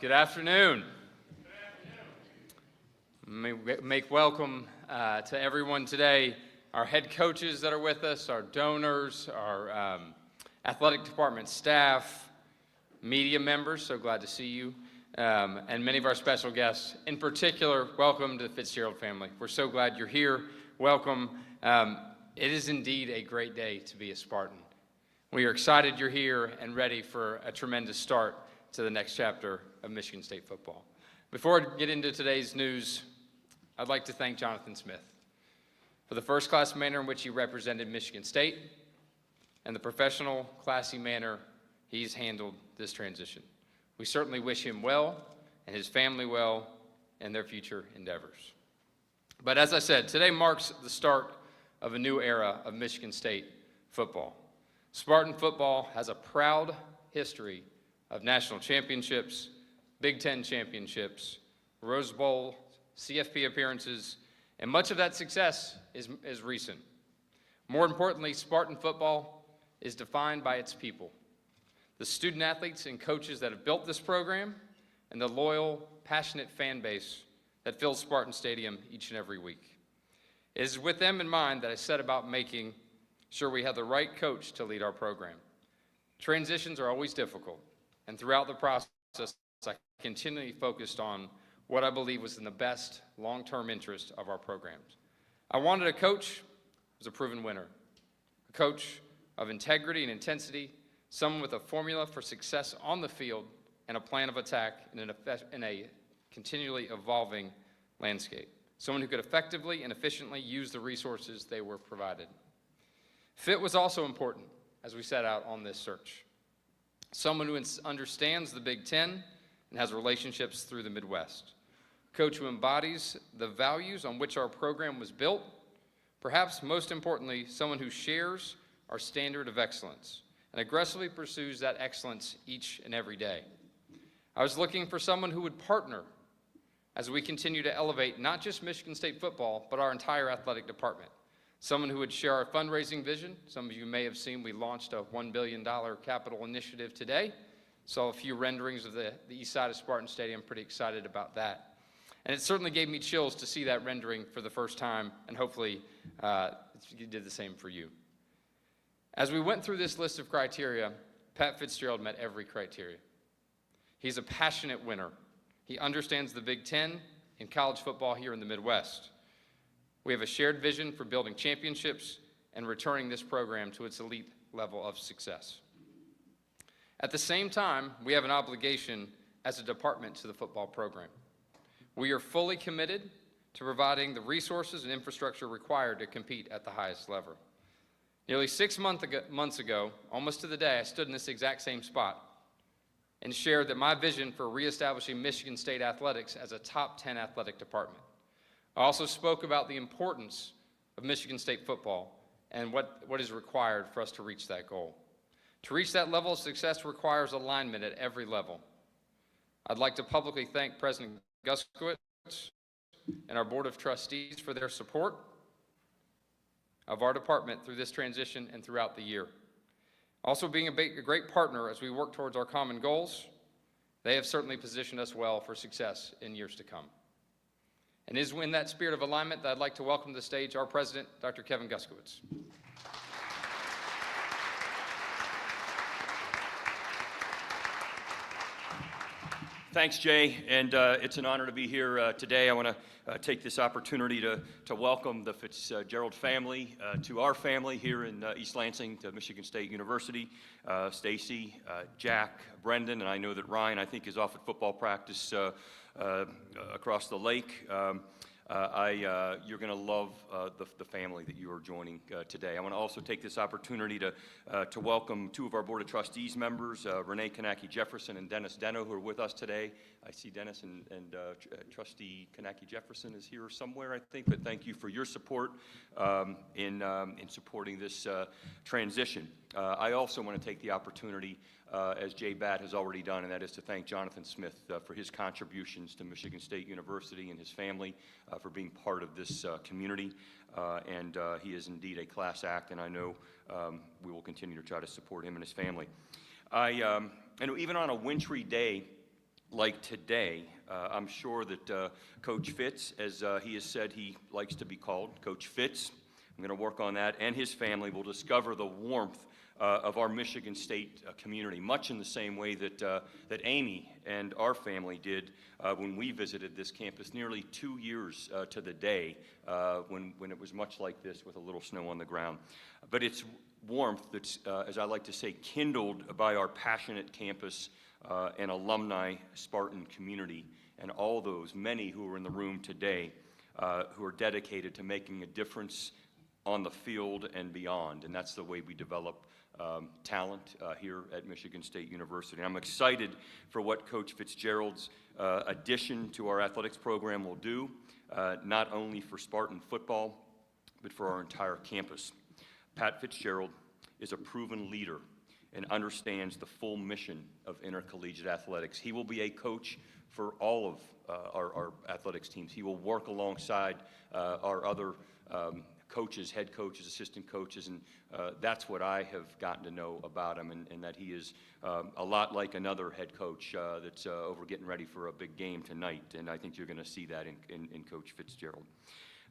Good afternoon. Make welcome to everyone today, our head coaches that are with us, our donors, our athletic department staff, media members, so glad to see you, and many of our special guests. In particular, welcome to the Fitzgerald family. We're so glad you're here. Welcome. It is indeed a great day to be a Spartan. We are excited you're here and ready for a tremendous start to the next chapter of Michigan State football. Before I get into today's news, I'd like to thank Jonathan Smith for the first-class manner in which he represented Michigan State and the professional, classy manner he's handled this transition. We certainly wish him well and his family well in their future endeavors. But as I said, today marks the start of a new era of Michigan State football. Spartan football has a proud history of national championships, Big Ten championships, Rose Bowl, CFP appearances, and much of that success is recent. More importantly, Spartan football is defined by its people, the student athletes and coaches that have built this program, and the loyal, passionate fan base that fills Spartan Stadium each and every week. It is with them in mind that I set about making sure we have the right coach to lead our program. Transitions are always difficult, and throughout the process, I continually focused on what I believe was in the best long-term interest of our programs. I wanted a coach who was a proven winner, a coach of integrity and intensity, someone with a formula for success on the field and a plan of attack in a continually evolving landscape, someone who could effectively and efficiently use the resources they were provided. Fit was also important as we set out on this search. Someone who understands the Big Ten and has relationships through the Midwest. A coach who embodies the values on which our program was built. Perhaps most importantly, someone who shares our standard of excellence and aggressively pursues that excellence each and every day. I was looking for someone who would partner as we continue to elevate not just Michigan State football, but our entire athletic department. Someone who would share our fundraising vision. Some of you may have seen we launched a $1 billion capital initiative today. Saw a few renderings of the east side of Spartan Stadium. Pretty excited about that. And it certainly gave me chills to see that rendering for the first time, and hopefully it did the same for you. As we went through this list of criteria, Pat Fitzgerald met every criteria. He's a passionate winner. He understands the Big Ten and college football here in the Midwest. We have a shared vision for building championships and returning this program to its elite level of success. At the same time, we have an obligation as a department to the football program. We are fully committed to providing the resources and infrastructure required to compete at the highest level. Nearly 6 months ago, almost to the day, I stood in this exact same spot and shared that my vision for reestablishing Michigan State athletics as a top 10 athletic department. I also spoke about the importance of Michigan State football and what is required for us to reach that goal. To reach that level of success requires alignment at every level. I'd like to publicly thank President Guskowitz and our Board of Trustees for their support of our department through this transition and throughout the year. Also being a great partner as we work towards our common goals, they have certainly positioned us well for success in years to come. And it is in that spirit of alignment that I'd like to welcome to the stage our president, Dr. Kevin Guskowitz. Thanks, Jay, and it's an honor to be here today. I want to take this opportunity to welcome the Fitzgerald family to our family here in East Lansing, to Michigan State University. Stacy, Jack, Brendan, and I know that Ryan, I think, is off at football practice across the lake. You're going to love the family that you are joining today. I want to also take this opportunity to welcome two of our Board of Trustees members, Renee Kanaki-Jefferson and Dennis Deno, who are with us today. I see Dennis and Trustee Kanaki-Jefferson is here somewhere, I think, but thank you for your support in supporting this transition. I also want to take the opportunity, as Jay Batt has already done, and that is to thank Jonathan Smith for his contributions to Michigan State University and his family for being part of this community. He is indeed a class act, and I know we will continue to try to support him and his family. And even on a wintry day like today, I'm sure that Coach Fitz, as he has said he likes to be called, Coach Fitz, I'm going to work on that, and his family will discover the warmth of our Michigan State community, much in the same way that Amy and our family did when we visited this campus nearly 2 years to the day when it was much like this with a little snow on the ground. But it's warmth that's, as I like to say, kindled by our passionate campus and alumni Spartan community, and all those, many who are in the room today, who are dedicated to making a difference on the field and beyond. And that's the way we develop talent here at Michigan State University. And I'm excited for what Coach Fitzgerald's addition to our athletics program will do, not only for Spartan football, but for our entire campus. Pat Fitzgerald is a proven leader and understands the full mission of intercollegiate athletics. He will be a coach for all of our athletics teams. He will work alongside our other coaches, head coaches, assistant coaches, and that's what I have gotten to know about him, and that he is a lot like another head coach that's over getting ready for a big game tonight, and I think you're going to see that in Coach Fitzgerald.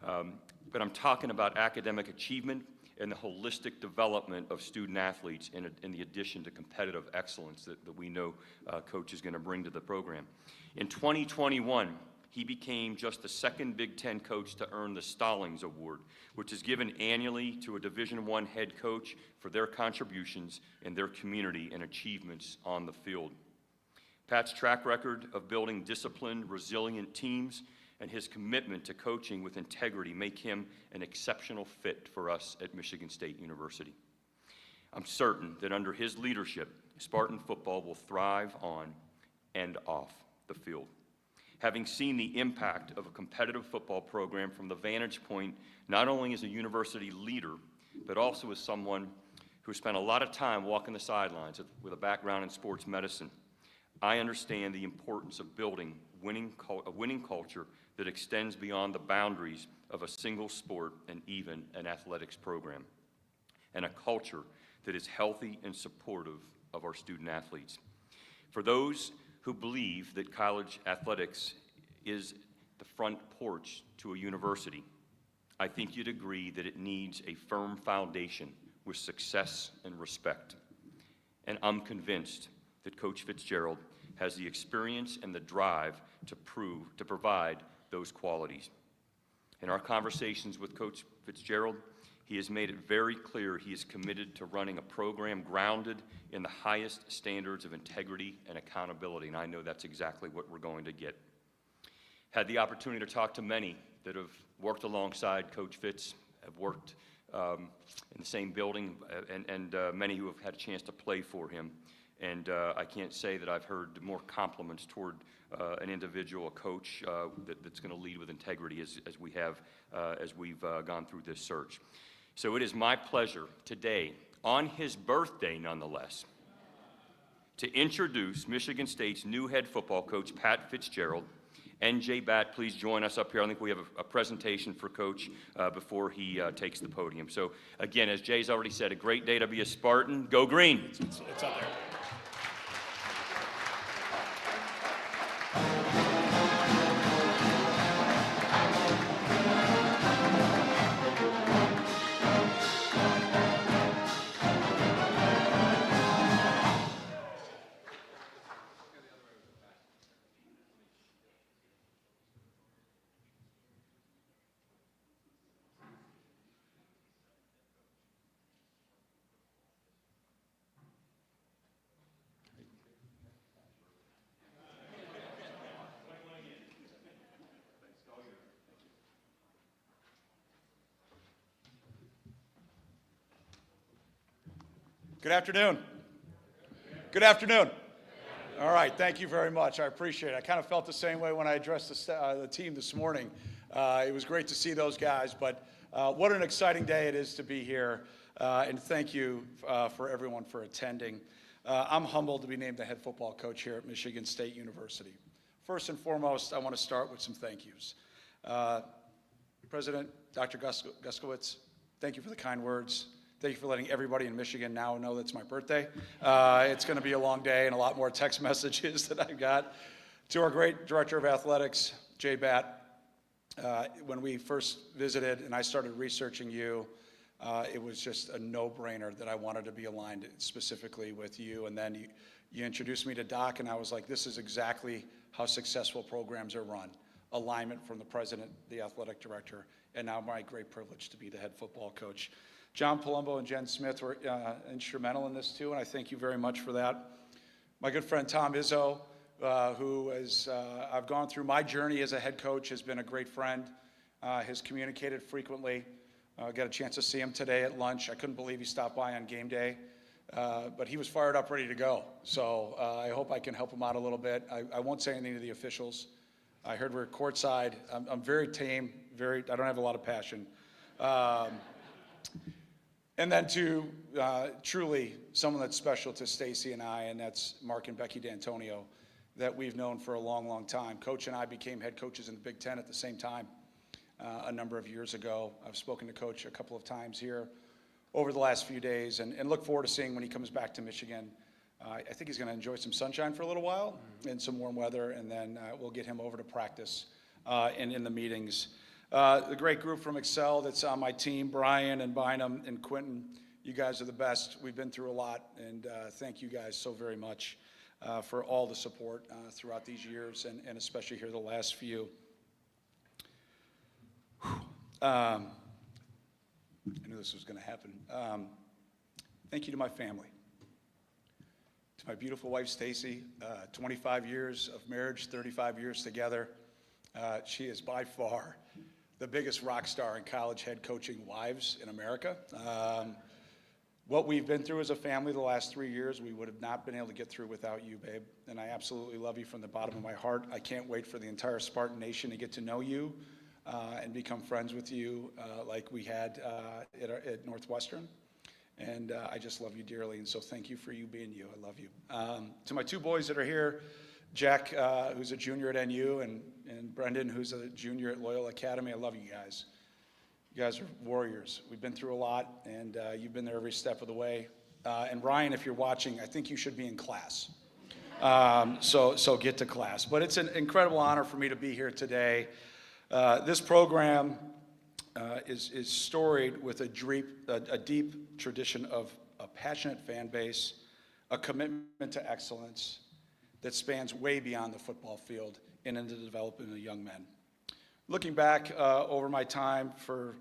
But I'm talking about academic achievement and the holistic development of student athletes in the addition to competitive excellence that we know Coach is going to bring to the program. In 2021, he became just the second Big Ten coach to earn the Stallings Award, which is given annually to a Division I head coach for their contributions in their community and achievements on the field. Pat's track record of building disciplined, resilient teams and his commitment to coaching with integrity make him an exceptional fit for us at Michigan State University. I'm certain that under his leadership, Spartan football will thrive on and off the field. Having seen the impact of a competitive football program from the vantage point not only as a university leader, but also as someone who spent a lot of time walking the sidelines with a background in sports medicine, I understand the importance of building a winning culture that extends beyond the boundaries of a single sport and even an athletics program, and a culture that is healthy and supportive of our student athletes. For those who believe that college athletics is the front porch to a university, I think you'd agree that it needs a firm foundation with success and respect. And I'm convinced that Coach Fitzgerald has the experience and the drive to provide those qualities. In our conversations with Coach Fitzgerald, he has made it very clear he is committed to running a program grounded in the highest standards of integrity and accountability, and I know that's exactly what we're going to get. Had the opportunity to talk to many that have worked alongside Coach Fitz, have worked in the same building, and many who have had a chance to play for him. And I can't say that I've heard more compliments toward an individual, a coach that's going to lead with integrity as we've gone through this search. So it is my pleasure today, on his birthday nonetheless, to introduce Michigan State's new head football coach, Pat Fitzgerald. NJ Bat, please join us up here. I think we have a presentation for Coach before he takes the podium. So again, as Jay's already said, a great day to be a Spartan. Go Green! It's up there. Good afternoon. Good afternoon. All right, thank you very much. I appreciate it. I kind of felt the same way when I addressed the team this morning. It was great to see those guys, but what an exciting day it is to be here, and thank you for everyone for attending. I'm humbled to be named the head football coach here at Michigan State University. First and foremost, I want to start with some thank yous. President Dr. Guskowitz, thank you for the kind words. Thank you for letting everybody in Michigan now know that's my birthday. It's going to be a long day and a lot more text messages that I've got. To our great Director of Athletics, Jay Batt, when we first visited and I started researching you, it was just a no-brainer that I wanted to be aligned specifically with you. And then you introduced me to Doc, and I was like, this is exactly how successful programs are run. Alignment from the president, the athletic director, and now my great privilege to be the head football coach. John Palumbo and Jen Smith were instrumental in this too, and I thank you very much for that. My good friend Tom Izzo, who is, I've gone through my journey as a head coach, has been a great friend, has communicated frequently. Got a chance to see him today at lunch. I couldn't believe he stopped by on game day, but he was fired up, ready to go. So I hope I can help him out a little bit. I won't say anything to the officials. I heard we're courtside. I'm very tame, I don't have a lot of passion. And then to truly someone that's special to Stacy and I, and that's Mark and Becky D'Antonio, that we've known for a long, long time. Coach and I became head coaches in the Big Ten at the same time a number of years ago. I've spoken to Coach a couple of times here over the last few days, and look forward to seeing when he comes back to Michigan. I think he's going to enjoy some sunshine for a little while and some warm weather, and then we'll get him over to practice and in the meetings. The great group from Excel that's on my team, Brian and Bynum and Quentin, you guys are the best. We've been through a lot, and thank you guys so very much for all the support throughout these years, and especially here the last few. I knew this was going to happen. Thank you to my family. To my beautiful wife, Stacy, 25 years of marriage, 35 years together. She is by far the biggest rock star in college head coaching wives in America. What we've been through as a family the last 3 years, we would have not been able to get through without you, babe. And I absolutely love you from the bottom of my heart. I can't wait for the entire Spartan Nation to get to know you and become friends with you like we had at Northwestern. And I just love you dearly, and so thank you for you being you. I love you. To my two boys that are here, Jack, who's a junior at NU, and Brendan, who's a junior at Loyola Academy, I love you guys. You guys are warriors. We've been through a lot, and you've been there every step of the way. And Ryan, if you're watching, I think you should be in class. So get to class. But it's an incredible honor for me to be here today. This program is storied with a deep tradition of a passionate fan base, a commitment to excellence that spans way beyond the football field and into the development of young men. Looking back over my time for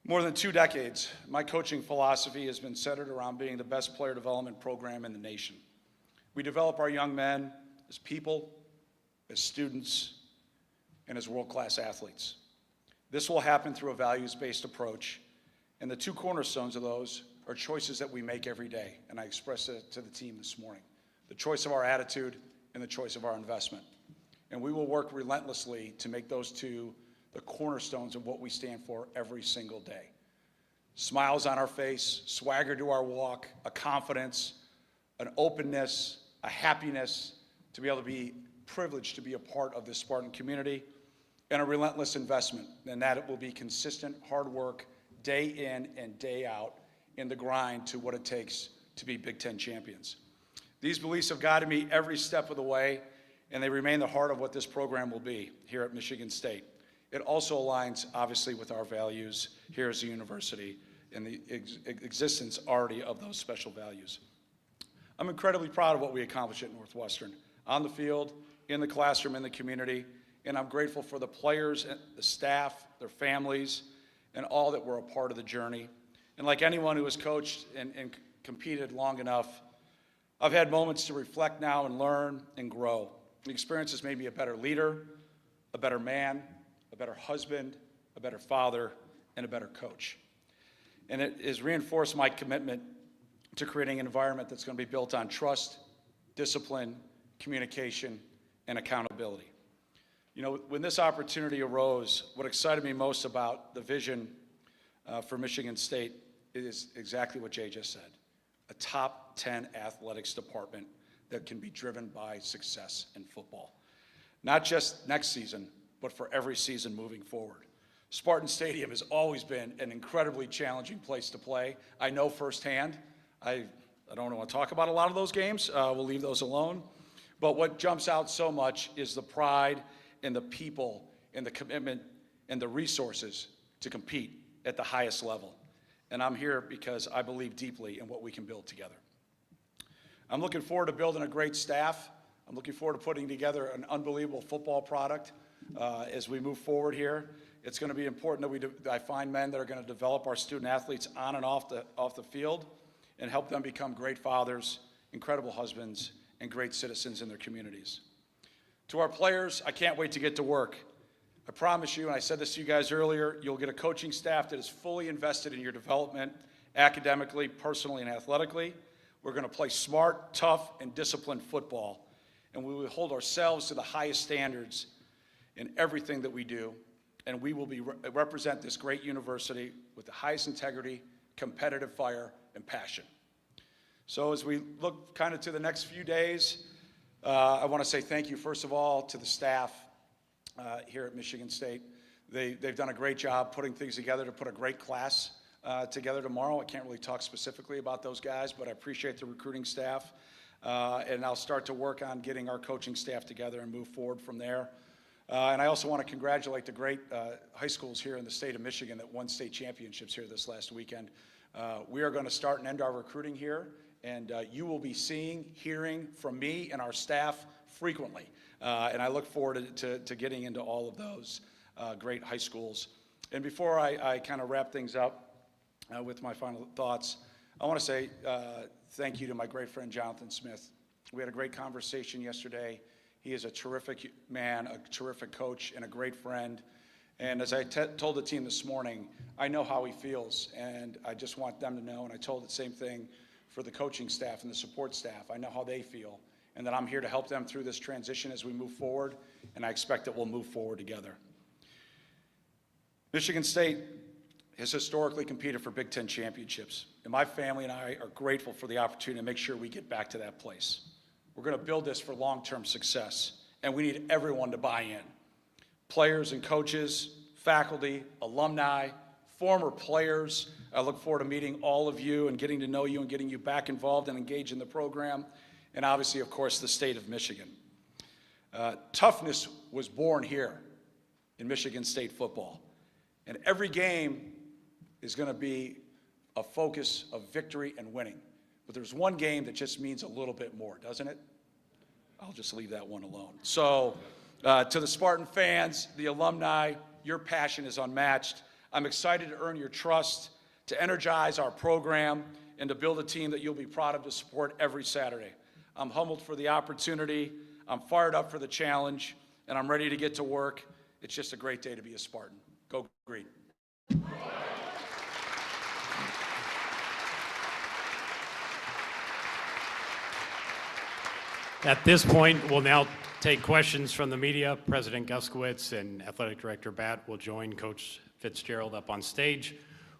more than 2 decades, my coaching philosophy has been centered around being the best player development program in the nation. We develop our young men as people, as students, and as world-class athletes. This will happen through a values-based approach, and the 2 cornerstones of those are choices that we make every day, and I expressed it to the team this morning. The choice of our attitude and the choice of our investment. And we will work relentlessly to make those 2 the cornerstones of what we stand for every single day. Smiles on our face, swagger to our walk, a confidence, an openness, a happiness to be able to be privileged to be a part of this Spartan community, and a relentless investment, and that it will be consistent hard work day in and day out in the grind to what it takes to be Big Ten champions. These beliefs have guided me every step of the way, and they remain the heart of what this program will be here at Michigan State. It also aligns, obviously, with our values here as a university and the existence already of those special values. I'm incredibly proud of what we accomplished at Northwestern, on the field, in the classroom, in the community, and I'm grateful for the players, the staff, their families, and all that were a part of the journey. And like anyone who has coached and competed long enough, I've had moments to reflect now and learn and grow. The experience has made me a better leader, a better man, a better husband, a better father, and a better coach. And it has reinforced my commitment to creating an environment that's going to be built on trust, discipline, communication, and accountability. You know, when this opportunity arose, what excited me most about the vision for Michigan State is exactly what Jay just said. A top 10 athletics department that can be driven by success in football. Not just next season, but for every season moving forward. Spartan Stadium has always been an incredibly challenging place to play. I know firsthand. I don't want to talk about a lot of those games. We'll leave those alone. But what jumps out so much is the pride and the people and the commitment and the resources to compete at the highest level. And I'm here because I believe deeply in what we can build together. I'm looking forward to building a great staff. I'm looking forward to putting together an unbelievable football product as we move forward here. It's going to be important that I find men that are going to develop our student athletes on and off the field and help them become great fathers, incredible husbands, and great citizens in their communities. To our players, I can't wait to get to work. I promise you, and I said this to you guys earlier, you'll get a coaching staff that is fully invested in your development, academically, personally, and athletically. We're going to play smart, tough, and disciplined football, and we will hold ourselves to the highest standards in everything that we do, and we will represent this great university with the highest integrity, competitive fire, and passion. So as we look kind of to the next few days, I want to say thank you, first of all, to the staff here at Michigan State. They've done a great job putting things together to put a great class together tomorrow. I can't really talk specifically about those guys, but I appreciate the recruiting staff. And I'll start to work on getting our coaching staff together and move forward from there. And I also want to congratulate the great high schools here in the state of Michigan that won state championships here this last weekend. We are going to start and end our recruiting here, and you will be seeing, hearing from me and our staff frequently. And I look forward to getting into all of those great high schools. And before I kind of wrap things up with my final thoughts, I want to say thank you to my great friend Jonathan Smith. We had a great conversation yesterday. He is a terrific man, a terrific coach, and a great friend. And as I told the team this morning, I know how he feels, and I just want them to know, and I told the same thing for the coaching staff and the support staff. I know how they feel, and that I'm here to help them through this transition as we move forward, and I expect that we'll move forward together. Michigan State has historically competed for Big Ten championships, and my family and I are grateful for the opportunity to make sure we get back to that place. We're going to build this for long-term success, and we need everyone to buy in. Players and coaches, faculty, alumni, former players. I look forward to meeting all of you and getting to know you and getting you back involved and engaged in the program. And obviously, of course, the state of Michigan. Toughness was born here in Michigan State football. And every game is going to be a focus of victory and winning. But there's one game that just means a little bit more, doesn't it? I'll just leave that one alone. So to the Spartan fans, the alumni, your passion is unmatched. I'm excited to earn your trust, to energize our program, and to build a team that you'll be proud of to support every Saturday. I'm humbled for the opportunity. I'm fired up for the challenge, and I'm ready to get to work. It's just a great day to be a Spartan. Go Green. At this point, we'll now take questions from the media. President Guskowitz and Athletic Director Batt will join Coach Fitzgerald up on stage.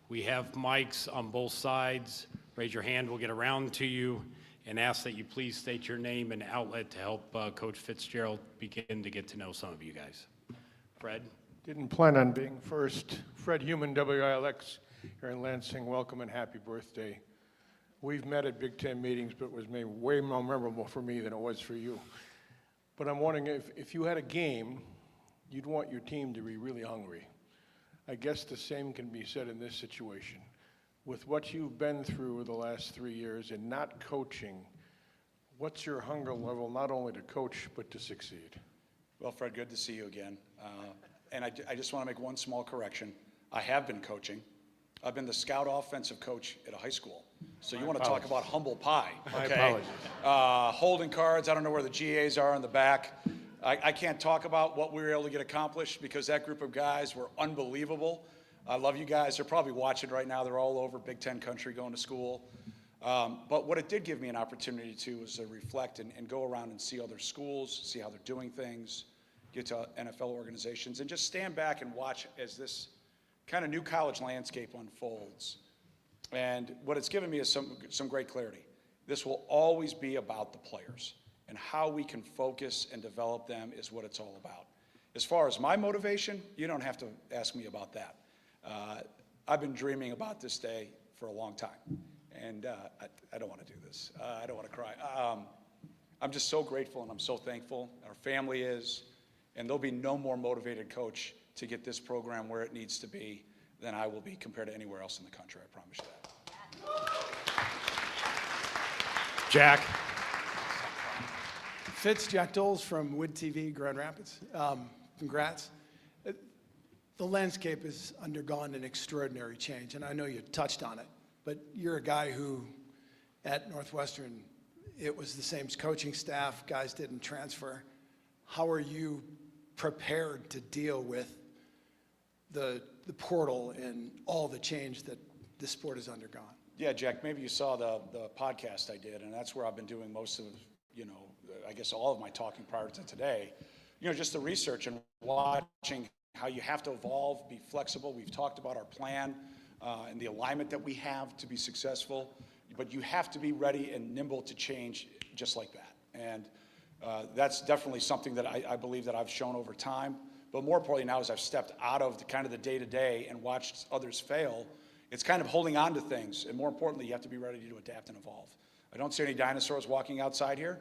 We have mics on both sides. Raise your hand, we'll get around to you, and ask that you please state your name and outlet to help Coach Fitzgerald begin to get to know some of you guys. Fred? Didn't plan on being first. Fred Human, WILX, here in Lansing. Welcome and happy birthday. We've met at Big Ten meetings, but it was maybe way more memorable for me than it was for you. But I'm wondering if you had a game, you'd want your team to be really hungry. I guess the same can be said in this situation. With what you've been through the last 3 years and not coaching, what's your hunger level, not only to coach, but to succeed? Well, Fred, good to see you again. And I just want to make one small correction. I have been coaching. I've been the scout offensive coach at a high school. So you want to talk about humble pie, okay? My apologies. Holding cards, I don't know where the GAs are in the back. I can't talk about what we were able to get accomplished because that group of guys were unbelievable. I love you guys. They're probably watching right now. They're all over Big Ten country going to school. But what it did give me an opportunity to was to reflect and go around and see other schools, see how they're doing things, get to NFL organizations, and just stand back and watch as this kind of new college landscape unfolds. And what it's given me is some great clarity. This will always be about the players, and how we can focus and develop them is what it's all about. As far as my motivation, you don't have to ask me about that. I've been dreaming about this day for a long time, and I don't want to do this. I don't want to cry. I'm just so grateful and I'm so thankful. Our family is, and there'll be no more motivated coach to get this program where it needs to be than I will be compared to anywhere else in the country, I promise you that. Jack. Jack Doles from Wood TV, Grand Rapids. Congrats. The landscape has undergone an extraordinary change, and I know you touched on it, but you're a guy who, at Northwestern, it was the same coaching staff, guys didn't transfer. How are you prepared to deal with the portal and all the change that this sport has undergone? Yeah, Jack, maybe you saw the podcast I did, and that's where I've been doing most of, I guess all of my talking prior to today. Just the research and watching how you have to evolve, be flexible. We've talked about our plan and the alignment that we have to be successful, but you have to be ready and nimble to change just like that. And that's definitely something that I believe that I've shown over time. But more importantly now, as I've stepped out of the day-to-day and watched others fail, it's kind of holding on to things. And more importantly, you have to be ready to adapt and evolve. I don't see any dinosaurs walking outside here.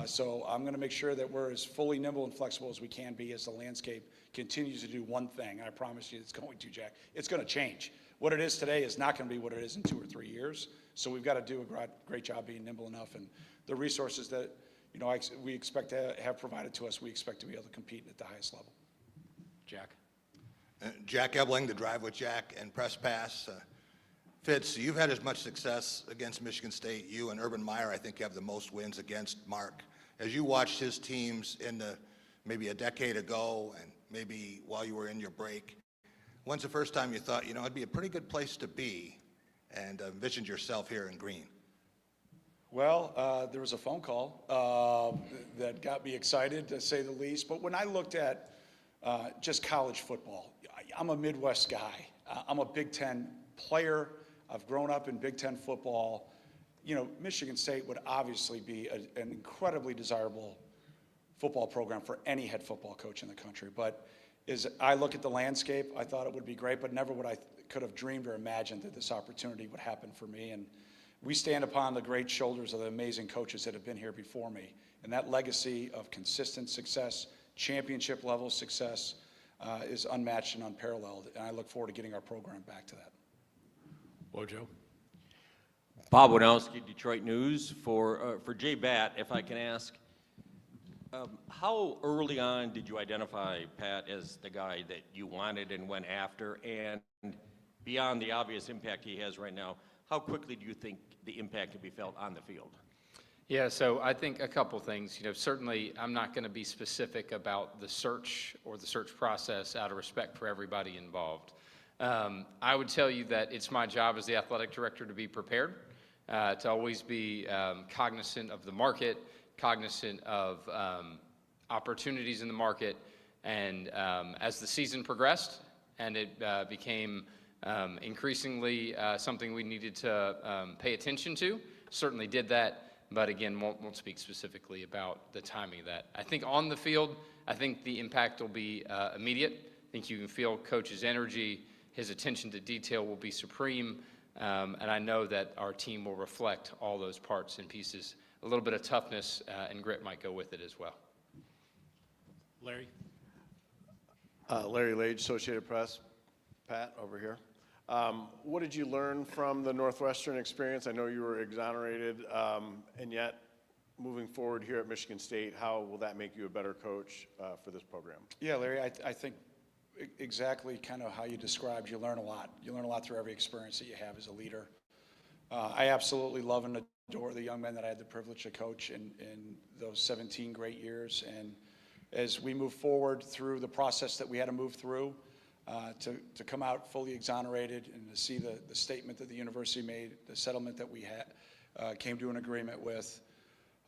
So I'm going to make sure that we're as fully nimble and flexible as we can be as the landscape continues to do one thing. And I promise you it's going to, Jack. It's going to change. What it is today is not going to be what it is in 2 or 3 years. So we've got to do a great job being nimble enough. And the resources that we expect to have provided to us, we expect to be able to compete at the highest level. Jack. Jack Ebling, the Drive with Jack and Press Pass. Fitz, you've had as much success against Michigan State. You and Urban Meyer, I think, have the most wins against Mark. As you watched his teams in maybe a decade ago and maybe while you were in your break, when's the first time you thought, it'd be a pretty good place to be and envisioned yourself here in green? Well, there was a phone call that got me excited, to say the least. But when I looked at just college football, I'm a Midwest guy. I'm a Big Ten player. I've grown up in Big Ten football. Michigan State would obviously be an incredibly desirable football program for any head football coach in the country. But as I look at the landscape, I thought it would be great, but never would I could have dreamed or imagined that this opportunity would happen for me. And we stand upon the great shoulders of the amazing coaches that have been here before me. And that legacy of consistent success, championship level success, is unmatched and unparalleled. And I look forward to getting our program back to that. Wojo. Bob Winowski, Detroit News. For Jay Batt, if I can ask, how early on did you identify Pat as the guy that you wanted and went after? And beyond the obvious impact he has right now, how quickly do you think the impact can be felt on the field? Yeah, so I think a couple things. Certainly I'm not going to be specific about the search or the search process out of respect for everybody involved. I would tell you that it's my job as the athletic director to be prepared, to always be cognizant of the market, cognizant of opportunities in the market, and as the season progressed and it became increasingly something we needed to pay attention to, certainly did that, but again, won't speak specifically about the timing of that. I think on the field, I think the impact will be immediate. I think you can feel Coach's energy. His attention to detail will be supreme, and I know that our team will reflect all those parts and pieces. A little bit of toughness and grit might go with it as well. Larry. Larry Lage, Associated Press. Pat, over here. What did you learn from the Northwestern experience? I know you were exonerated, and yet moving forward here at Michigan State, how will that make you a better coach for this program? Yeah, Larry, I think exactly kind of how you described. You learn a lot. You learn a lot through every experience that you have as a leader. I absolutely love and adore the young men that I had the privilege to coach in those 17 great years. And as we move forward through the process that we had to move through, to come out fully exonerated and to see the statement that the university made, the settlement that we had, came to an agreement with,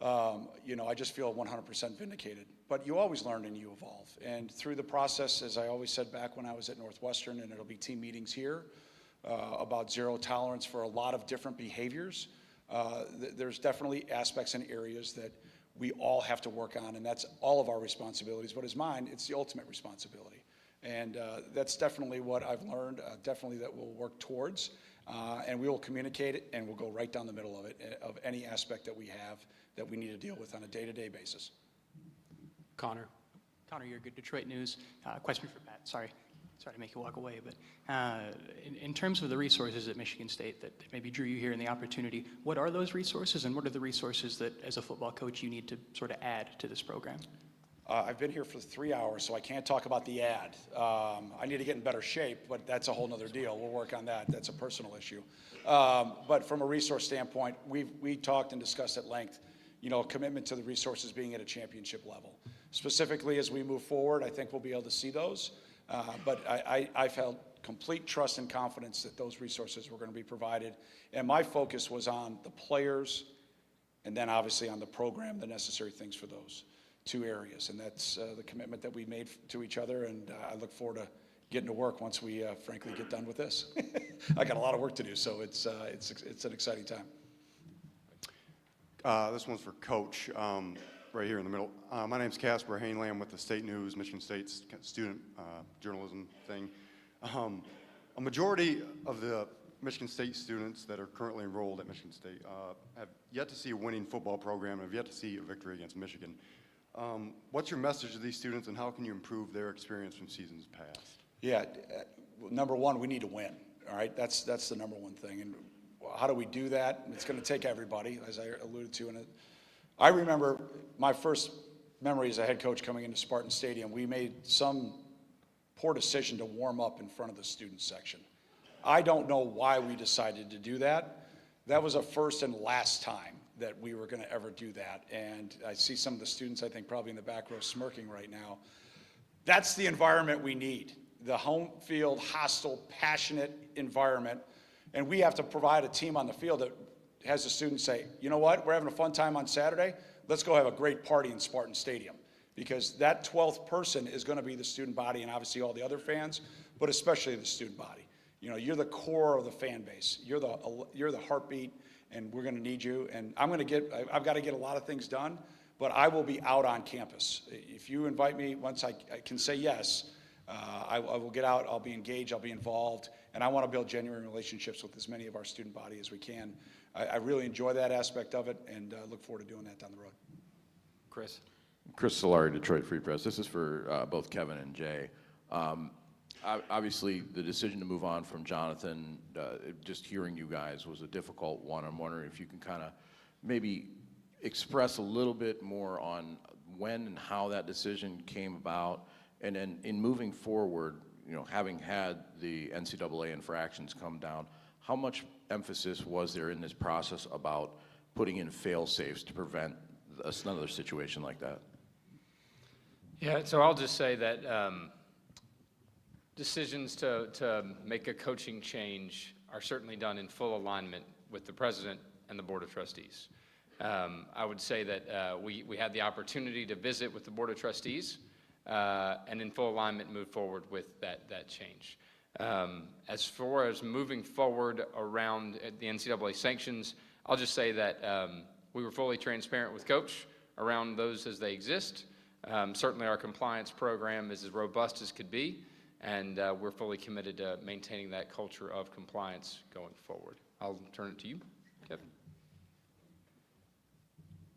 I just feel 100% vindicated. But you always learn and you evolve. And through the process, as I always said back when I was at Northwestern, and it'll be team meetings here, about zero tolerance for a lot of different behaviors, there's definitely aspects and areas that we all have to work on, and that's all of our responsibilities. But as mine, it's the ultimate responsibility. And that's definitely what I've learned, definitely that we'll work towards. And we will communicate it, and we'll go right down the middle of it, of any aspect that we have that we need to deal with on a day-to-day basis. Connor? Connor, you're good. Detroit News. Question for Pat. Sorry to make you walk away, but in terms of the resources at Michigan State that maybe drew you here and the opportunity, what are those resources, and what are the resources that, as a football coach, you need to sort of add to this program? I've been here for 3 hours, so I can't talk about the ad. I need to get in better shape, but that's a whole nother deal. We'll work on that. That's a personal issue. But from a resource standpoint, we talked and discussed at length, commitment to the resources being at a championship level. Specifically, as we move forward, I think we'll be able to see those. But I felt complete trust and confidence that those resources were going to be provided. And my focus was on the players and then obviously on the program, the necessary things for those 2 areas. And that's the commitment that we made to each other. And I look forward to getting to work once we, frankly, get done with this. I got a lot of work to do, so it's an exciting time. This one's for Coach, right here in the middle. My name's Casper Hainley. I'm with the State News, Michigan State's student journalism thing. A majority of the Michigan State students that are currently enrolled at Michigan State have yet to see a winning football program and have yet to see a victory against Michigan. What's your message to these students, and how can you improve their experience from seasons past? Yeah, number one, we need to win. All right, that's the number one thing. And how do we do that? It's going to take everybody, as I alluded to in it. I remember my first memory as a head coach coming into Spartan Stadium. We made some poor decision to warm up in front of the student section. I don't know why we decided to do that. That was a first and last time that we were going to ever do that. And I see some of the students, I think, probably in the back row smirking right now. That's the environment we need. The home field, hostile, passionate environment. And we have to provide a team on the field that has the students say, you know what, we're having a fun time on Saturday. Let's go have a great party in Spartan Stadium. Because that 12th person is going to be the student body and obviously all the other fans, but especially the student body. You're the core of the fan base. You're the heartbeat, and we're going to need you. And I've got to get a lot of things done, but I will be out on campus. If you invite me, once I can say yes, I will get out, I'll be engaged, I'll be involved, and I want to build genuine relationships with as many of our student body as we can. I really enjoy that aspect of it, and look forward to doing that down the road. Chris? Chris Solari, Detroit Free Press. This is for both Kevin and Jay. Obviously, the decision to move on from Jonathan, just hearing you guys was a difficult one. I'm wondering if you can kind of maybe express a little bit more on when and how that decision came about, and then in moving forward, having had the NCAA infractions come down, how much emphasis was there in this process about putting in fail-safes to prevent another situation like that? Yeah, so I'll just say that decisions to make a coaching change are certainly done in full alignment with the president and the Board of Trustees. I would say that we had the opportunity to visit with the Board of Trustees and in full alignment move forward with that change. As far as moving forward around the NCAA sanctions, I'll just say that we were fully transparent with Coach around those as they exist. Certainly our compliance program is as robust as could be, and we're fully committed to maintaining that culture of compliance going forward. I'll turn it to you, Kevin.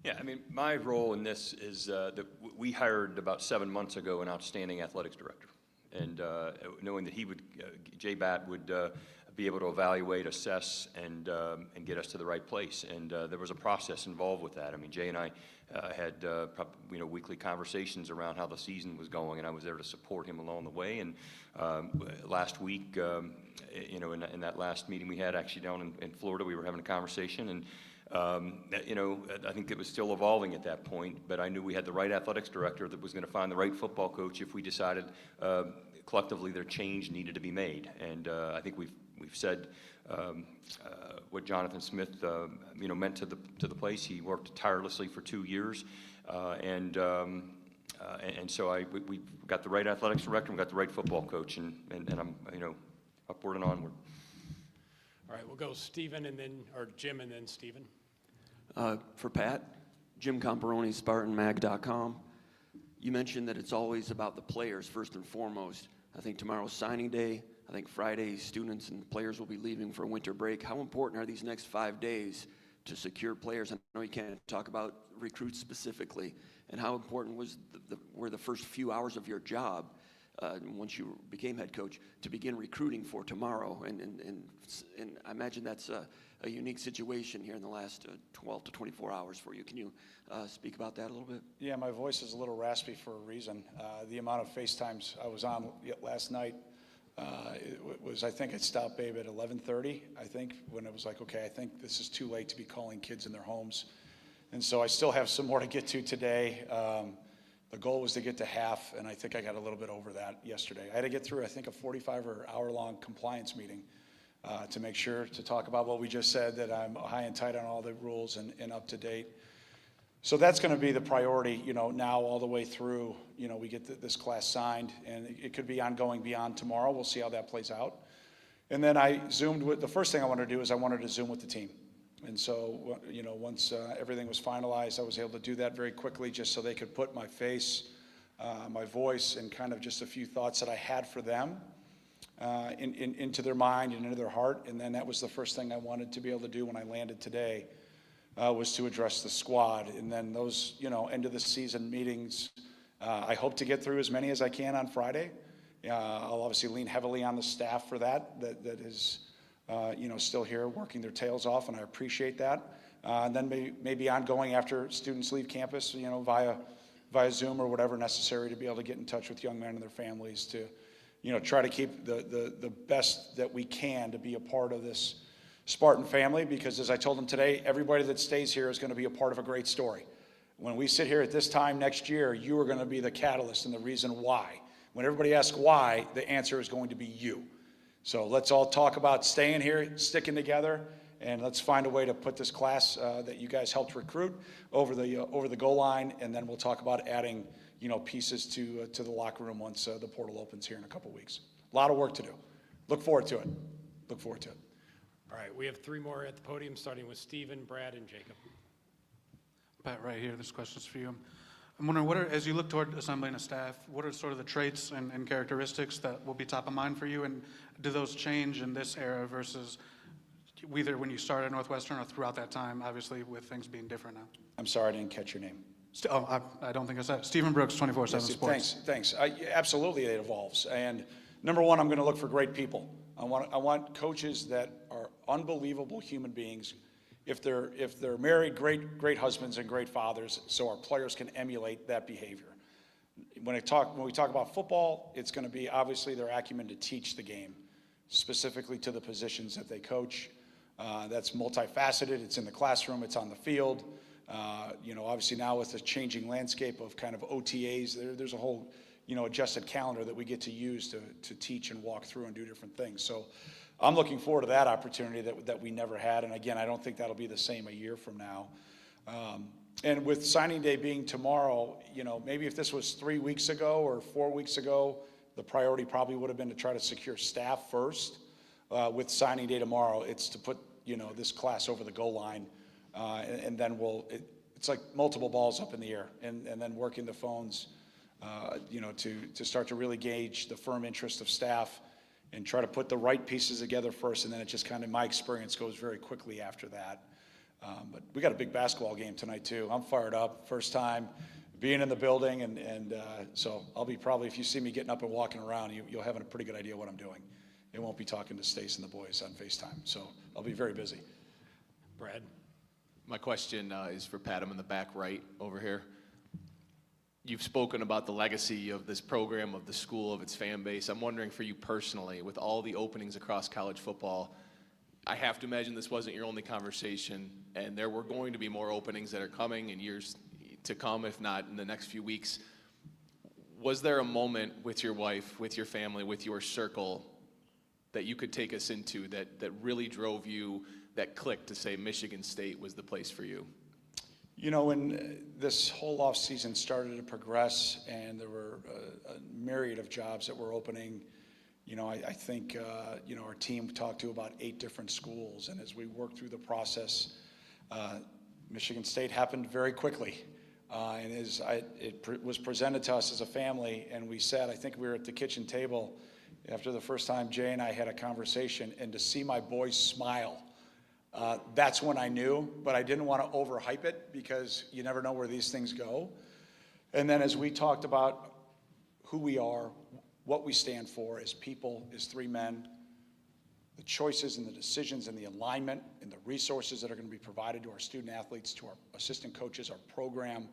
Yeah, I mean, my role in this is that we hired about 7 months ago an outstanding athletics director. And knowing that he would, Jay Batt would be able to evaluate, assess, and get us to the right place. And there was a process involved with that. I mean, Jay and I had weekly conversations around how the season was going, and I was there to support him along the way. And last week, in that last meeting we had actually down in Florida, we were having a conversation, and I think it was still evolving at that point, but I knew we had the right athletics director that was going to find the right football coach if we decided collectively their change needed to be made. And I think we've said what Jonathan Smith meant to the place. He worked tirelessly for 2 years, and so we got the right athletics director, we got the right football coach, and I'm upward and onward. All right, we'll go Stephen or Jim and then Stephen. For Pat, Jim Comparoni, SpartanMag.com. You mentioned that it's always about the players first and foremost. I think tomorrow's signing day. I think Friday, students and players will be leaving for winter break. How important are these next 5 days to secure players? I know you can't talk about recruits specifically. And how important were the first few hours of your job, once you became head coach, to begin recruiting for tomorrow? And I imagine that's a unique situation here in the last 12 to 24 hours for you. Can you speak about that a little bit? Yeah, my voice is a little raspy for a reason. The amount of FaceTimes I was on last night, it was, I think I stopped Babe at 11:30, I think, when it was like, okay, I think this is too late to be calling kids in their homes. And so I still have some more to get to today. The goal was to get to half, and I think I got a little bit over that yesterday. I had to get through, I think, a 45 or hour-long compliance meeting to make sure to talk about what we just said, that I'm high and tight on all the rules and up to date. So that's going to be the priority, now all the way through, we get this class signed, and it could be ongoing beyond tomorrow. We'll see how that plays out. And then I Zoomed with, the first thing I wanted to do is I wanted to Zoom with the team. And so, once everything was finalized, I was able to do that very quickly just so they could put my face, my voice, and kind of just a few thoughts that I had for them into their mind and into their heart. And then that was the first thing I wanted to be able to do when I landed today, was to address the squad. And then those, end of the season meetings, I hope to get through as many as I can on Friday. I'll obviously lean heavily on the staff for that is, still here working their tails off, and I appreciate that. And then maybe ongoing after students leave campus, via Zoom or whatever necessary, to be able to get in touch with young men and their families to, try to keep the best that we can to be a part of this Spartan family, because as I told them today, everybody that stays here is going to be a part of a great story. When we sit here at this time next year, you are going to be the catalyst and the reason why. When everybody asks why, the answer is going to be you. So let's all talk about staying here, sticking together, and let's find a way to put this class that you guys helped recruit over the goal line, and then we'll talk about adding, pieces to the locker room once the portal opens here in a couple weeks. A lot of work to do. Look forward to it. Look forward to it. All right, we have three more at the podium, starting with Stephen, Brad, and Jacob. Pat, right here, this question's for you. I'm wondering, as you look toward assembling a staff, what are sort of the traits and characteristics that will be top of mind for you, and do those change in this era versus either when you started at Northwestern or throughout that time, obviously with things being different now? I'm sorry, I didn't catch your name. I don't think I said. Stephen Brooks, 24/7 Sports. Thanks. Absolutely, it evolves. And number one, I'm going to look for great people. I want coaches that are unbelievable human beings. If they're married, great husbands and great fathers, so our players can emulate that behavior. When we talk about football, it's going to be obviously their acumen to teach the game, specifically to the positions that they coach. That's multifaceted. It's in the classroom. It's on the field. Obviously now with the changing landscape of kind of OTAs, there's a whole, adjusted calendar that we get to use to teach and walk through and do different things. So I'm looking forward to that opportunity that we never had. And again, I don't think that'll be the same a year from now. And with signing day being tomorrow, maybe if this was 3 weeks ago or 4 weeks ago, the priority probably would have been to try to secure staff first. With signing day tomorrow, it's to put, this class over the goal line. And then it's like multiple balls up in the air, and then working the phones, to start to really gauge the firm interest of staff and try to put the right pieces together first, and then it just kind of, my experience goes very quickly after that. But we got a big basketball game tonight too. I'm fired up, first time being in the building, and so I'll be probably, if you see me getting up and walking around, you'll have a pretty good idea what I'm doing. It won't be talking to Stace and the boys on FaceTime, so I'll be very busy. Brad? My question is for Pat. I'm in the back right over here. You've spoken about the legacy of this program, of the school, of its fan base. I'm wondering for you personally, with all the openings across college football, I have to imagine this wasn't your only conversation, and there were going to be more openings that are coming in years to come, if not in the next few weeks. Was there a moment with your wife, with your family, with your circle that you could take us into that really drove you, that clicked to say Michigan State was the place for you? When this whole off season started to progress and there were a myriad of jobs that were opening, I think, our team talked to about 8 different schools. And as we worked through the process, Michigan State happened very quickly. And it was presented to us as a family, and we sat, I think we were at the kitchen table, after the first time Jay and I had a conversation, and to see my boys smile, that's when I knew, but I didn't want to overhype it because you never know where these things go. And then as we talked about who we are, what we stand for as people, as three men, the choices and the decisions and the alignment and the resources that are going to be provided to our student athletes, to our assistant coaches, our program,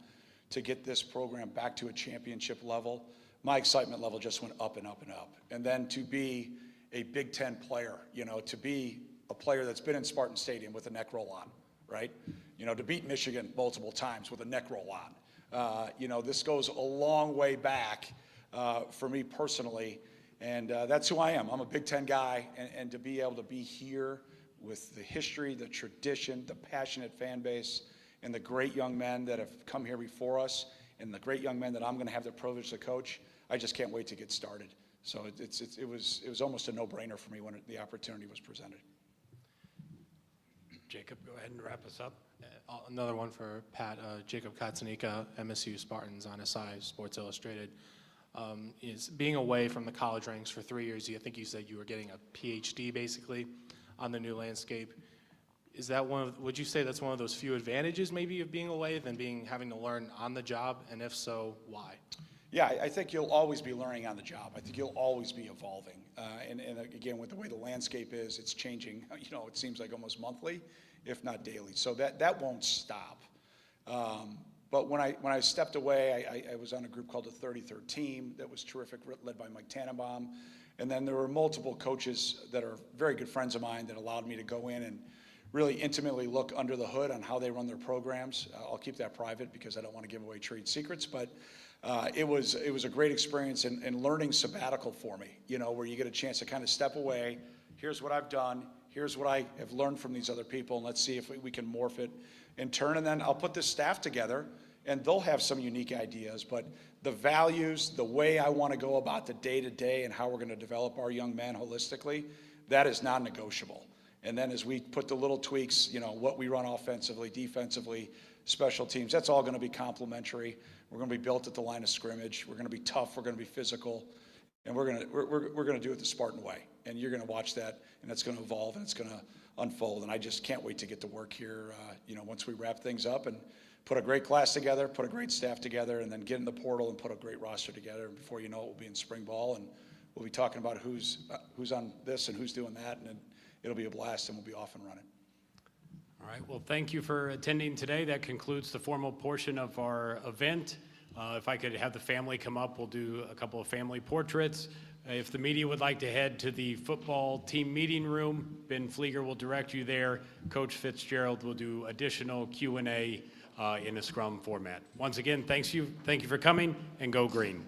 to get this program back to a championship level, my excitement level just went up and up and up. And then to be a Big Ten player, you know, to be a player that's been in Spartan Stadium with a neck roll on, right? You know, to beat Michigan multiple times with a neck roll on. You know, this goes a long way back for me personally, and that's who I am. I'm a Big Ten guy, and to be able to be here with the history, the tradition, the passionate fan base, and the great young men that have come here before us, and the great young men that I'm going to have the privilege to coach, I just can't wait to get started. So it was almost a no-brainer for me when the opportunity was presented. Jacob, go ahead and wrap us up. Another one for Pat. Jacob Katzanika, MSU Spartans on SI Sports Illustrated. Is being away from the college ranks for 3 years, I think you said you were getting a PhD basically on the new landscape. Is that would you say that's one of those few advantages maybe of being away than having to learn on the job? And if so, why? Yeah, I think you'll always be learning on the job. I think you'll always be evolving. And again, with the way the landscape is, it's changing, you know, it seems like almost monthly, if not daily. So that won't stop. But when I stepped away, I was on a group called the 33rd Team that was terrific, led by Mike Tannenbaum. And then there were multiple coaches that are very good friends of mine that allowed me to go in and really intimately look under the hood on how they run their programs. I'll keep that private because I don't want to give away trade secrets, but it was a great experience and learning sabbatical for me, you know, where you get a chance to kind of step away. Here's what I've done. Here's what I have learned from these other people, and let's see if we can morph it in turn. And then I'll put this staff together, and they'll have some unique ideas, but the values, the way I want to go about the day-to-day and how we're going to develop our young men holistically, that is non-negotiable. And then as we put the little tweaks, you know, what we run offensively, defensively, special teams, that's all going to be complementary. We're going to be built at the line of scrimmage. We're going to be tough. We're going to be physical. And we're going to do it the Spartan way. And you're going to watch that, and it's going to evolve, and it's going to unfold. And I just can't wait to get to work here, you know, once we wrap things up and put a great class together, put a great staff together, and then get in the portal and put a great roster together. And before you know it, we'll be in spring ball, and we'll be talking about who's on this and who's doing that, and it'll be a blast, and we'll be off and running. All right, well, thank you for attending today. That concludes the formal portion of our event. If I could have the family come up, we'll do a couple of family portraits. If the media would like to head to the football team meeting room, Ben Flieger will direct you there. Coach Fitzgerald will do additional Q&A in a scrum format. Once again, thank you for coming, and go green.